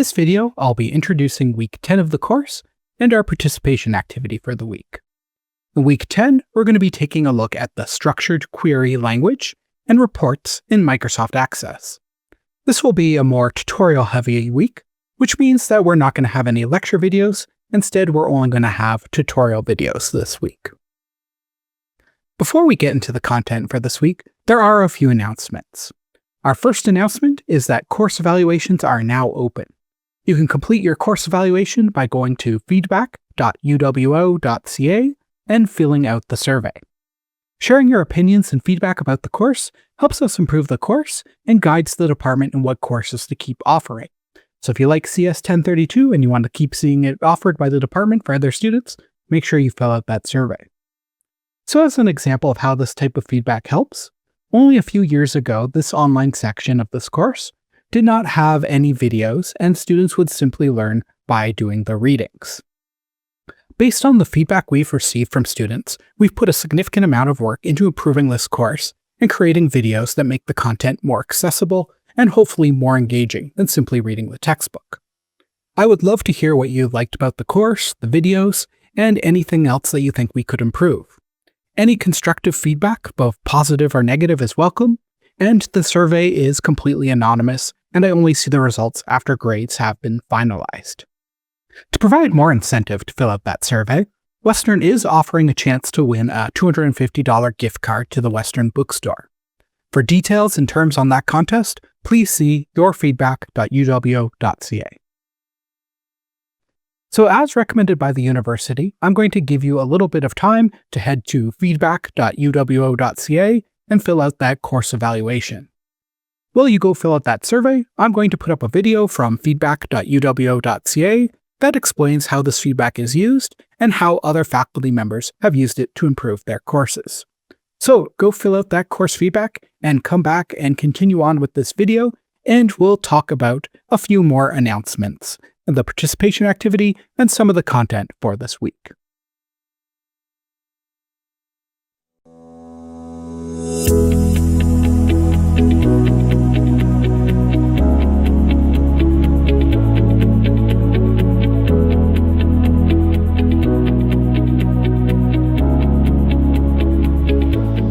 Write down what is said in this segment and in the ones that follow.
this video, I'll be introducing week 10 of the course and our participation activity for the week. In week 10, we're going to be taking a look at the structured query language and reports in Microsoft Access. This will be a more tutorial-heavy week, which means that we're not going to have any lecture videos. Instead, we're only going to have tutorial videos this week. Before we get into the content for this week, there are a few announcements. Our first announcement is that course evaluations are now open. You can complete your course evaluation by going to feedback.uwo.ca and filling out the survey. Sharing your opinions and feedback about the course helps us improve the course and guides the department in what courses to keep offering. So if you like CS1032 and you want to keep seeing it offered by the department for other students, make sure you fill out that survey. So as an example of how this type of feedback helps, only a few years ago, this online section of this course did not have any videos, and students would simply learn by doing the readings. Based on the feedback we've received from students, we've put a significant amount of work into improving this course and creating videos that make the content more accessible and hopefully more engaging than simply reading the textbook. I would love to hear what you liked about the course, the videos, and anything else that you think we could improve. Any constructive feedback, both positive or negative, is welcome, and the survey is completely anonymous, and I only see the results after grades have been finalized. To provide more incentive to fill out that survey, Western is offering a chance to win a $250 gift card to the Western bookstore. For details and terms on that contest, please see yourfeedback.uwo.ca. So as recommended by the university, I'm going to give you a little bit of time to head to feedback.uwo.ca and fill out that course evaluation. While you go fill out that survey, I'm going to put up a video from feedback.uwo.ca that explains how this feedback is used and how other faculty members have used it to improve their courses. So go fill out that course feedback and come back and continue on with this video, and we'll talk about a few more announcements, the participation activity, and some of the content for this week.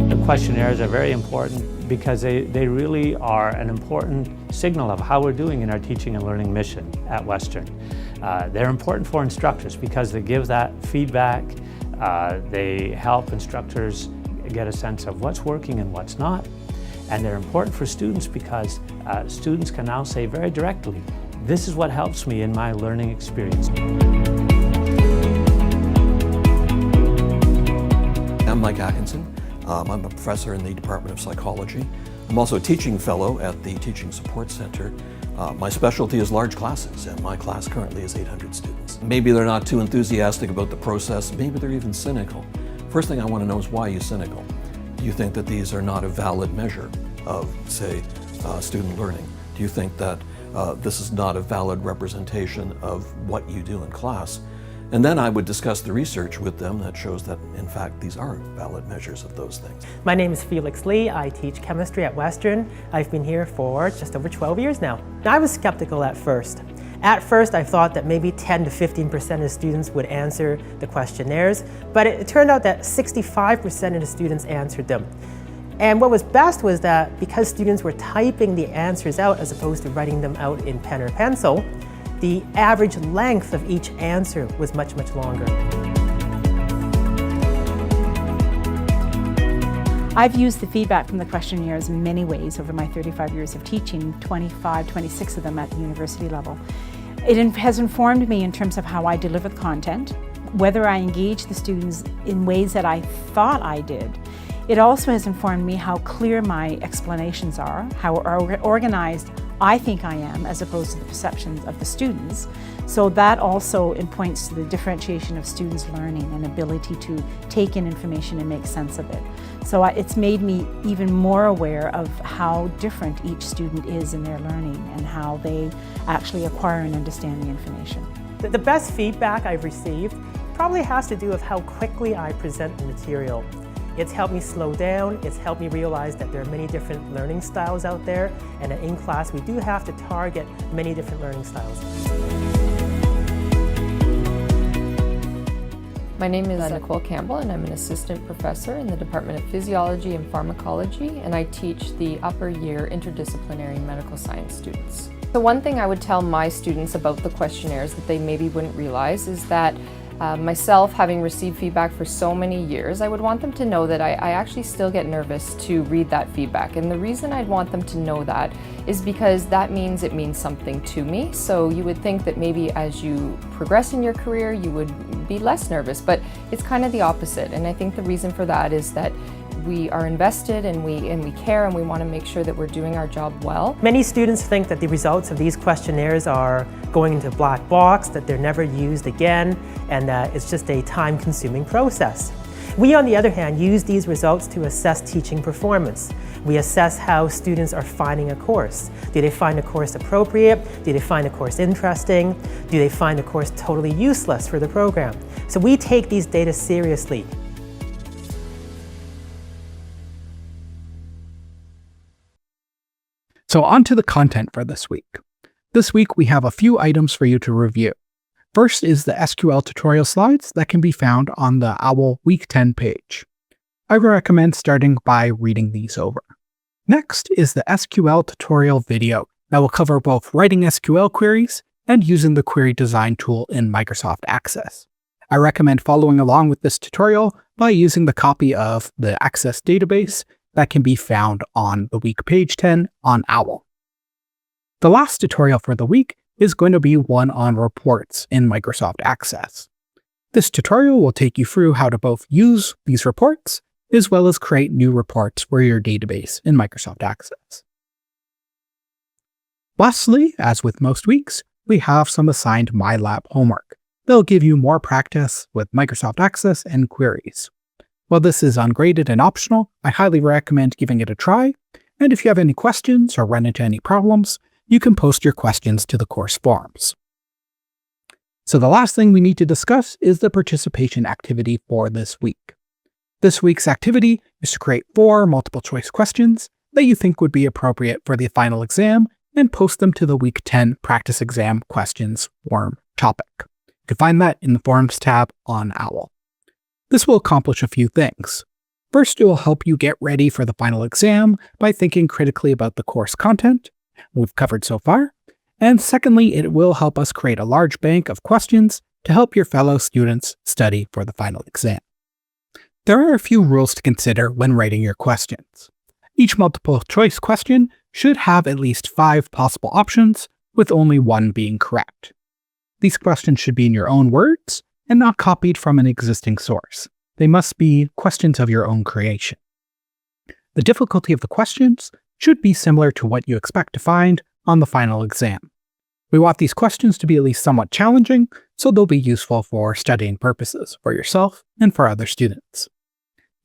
The questionnaires are very important because they really are an important signal of how we're doing in our teaching and learning mission at Western. They're important for instructors because they give that feedback. They help instructors get a sense of what's working and what's not. And they're important for students because students can now say very directly, this is what helps me in my learning experience. I'm Mike Atkinson. I'm a professor in the Department of Psychology. I'm also a teaching fellow at the Teaching Support Center. My specialty is large classes, and my class currently is 800 students. Maybe they're not too enthusiastic about the process, maybe they're even cynical. First thing I want to know is, why are you cynical? Do you think that these are not a valid measure of, say, student learning? Do you think that this is not a valid representation of what you do in class? And then I would discuss the research with them that shows that, in fact, these are valid measures of those things. My name is Felix Lee. I teach chemistry at Western. I've been here for just over 12 years now. I was skeptical at first. At first, I thought that maybe 10 to 15% of students would answer the questionnaires, but it turned out that 65% of the students answered them. And what was best was that because students were typing the answers out as opposed to writing them out in pen or pencil, the average length of each answer was much, much longer. I've used the feedback from the questionnaires in many ways over my 35 years of teaching, 26 of them at the university level. It has informed me in terms of how I deliver the content, whether I engage the students in ways that I thought I did. It also has informed me how clear my explanations are, how organized I think I am, as opposed to the perceptions of the students. So that also points to the differentiation of students' learning and ability to take in information and make sense of it. So it's made me even more aware of how different each student is in their learning and how they actually acquire and understand the information. The best feedback I've received probably has to do with how quickly I present the material. It's helped me slow down, it's helped me realize that there are many different learning styles out there, and that in class we do have to target many different learning styles. My name is Nicole Campbell, and I'm an assistant professor in the Department of Physiology and Pharmacology, and I teach the upper year interdisciplinary medical science students. So one thing I would tell my students about the questionnaires that they maybe wouldn't realize is that myself, having received feedback for so many years, I would want them to know that I actually still get nervous to read that feedback. And the reason I'd want them to know that is because that means it means something to me. So you would think that maybe as you progress in your career, you would be less nervous, but it's kind of the opposite. And I think the reason for that is that we are invested and we care, and we want to make sure that we're doing our job well. Many students think that the results of these questionnaires are going into a black box, that they're never used again, and that it's just a time-consuming process. We, on the other hand, use these results to assess teaching performance. We assess how students are finding a course. Do they find a course appropriate? Do they find a course interesting? Do they find a course totally useless for the program? So we take these data seriously. So on to the content for this week. This week we have a few items for you to review. First is the SQL tutorial slides that can be found on the OWL Week 10 page. I recommend starting by reading these over. Next is the SQL tutorial video that will cover both writing SQL queries and using the query design tool in Microsoft Access. I recommend following along with this tutorial by using the copy of the Access database that can be found on the week page 10 on OWL. The last tutorial for the week is going to be one on reports in Microsoft Access. This tutorial will take you through how to both use these reports as well as create new reports for your database in Microsoft Access. Lastly, as with most weeks, we have some assigned MyLab homework. They'll give you more practice with Microsoft Access and queries. While this is ungraded and optional, I highly recommend giving it a try, and if you have any questions or run into any problems, you can post your questions to the course forums. So the last thing we need to discuss is the participation activity for this week. This week's activity is to create 4 multiple-choice questions that you think would be appropriate for the final exam and post them to the Week 10 Practice Exam Questions forum topic. You can find that in the Forums tab on OWL. This will accomplish a few things. First, it will help you get ready for the final exam by thinking critically about the course content we've covered so far. And secondly, it will help us create a large bank of questions to help your fellow students study for the final exam. There are a few rules to consider when writing your questions. Each multiple choice question should have at least 5 possible options, with only 1 being correct. These questions should be in your own words and not copied from an existing source. They must be questions of your own creation. The difficulty of the questions should be similar to what you expect to find on the final exam. We want these questions to be at least somewhat challenging, so they'll be useful for studying purposes for yourself and for other students.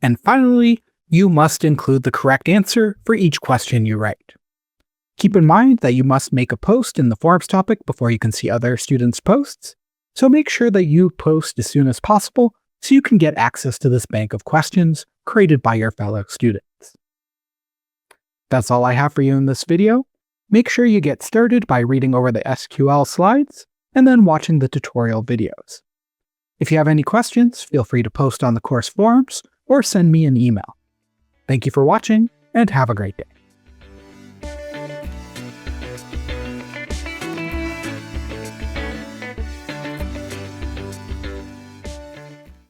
And finally, you must include the correct answer for each question you write. Keep in mind that you must make a post in the forums topic before you can see other students' posts, so make sure that you post as soon as possible so you can get access to this bank of questions created by your fellow students. That's all I have for you in this video. Make sure you get started by reading over the SQL slides and then watching the tutorial videos. If you have any questions, feel free to post on the course forums or send me an email. Thank you for watching and have a great day.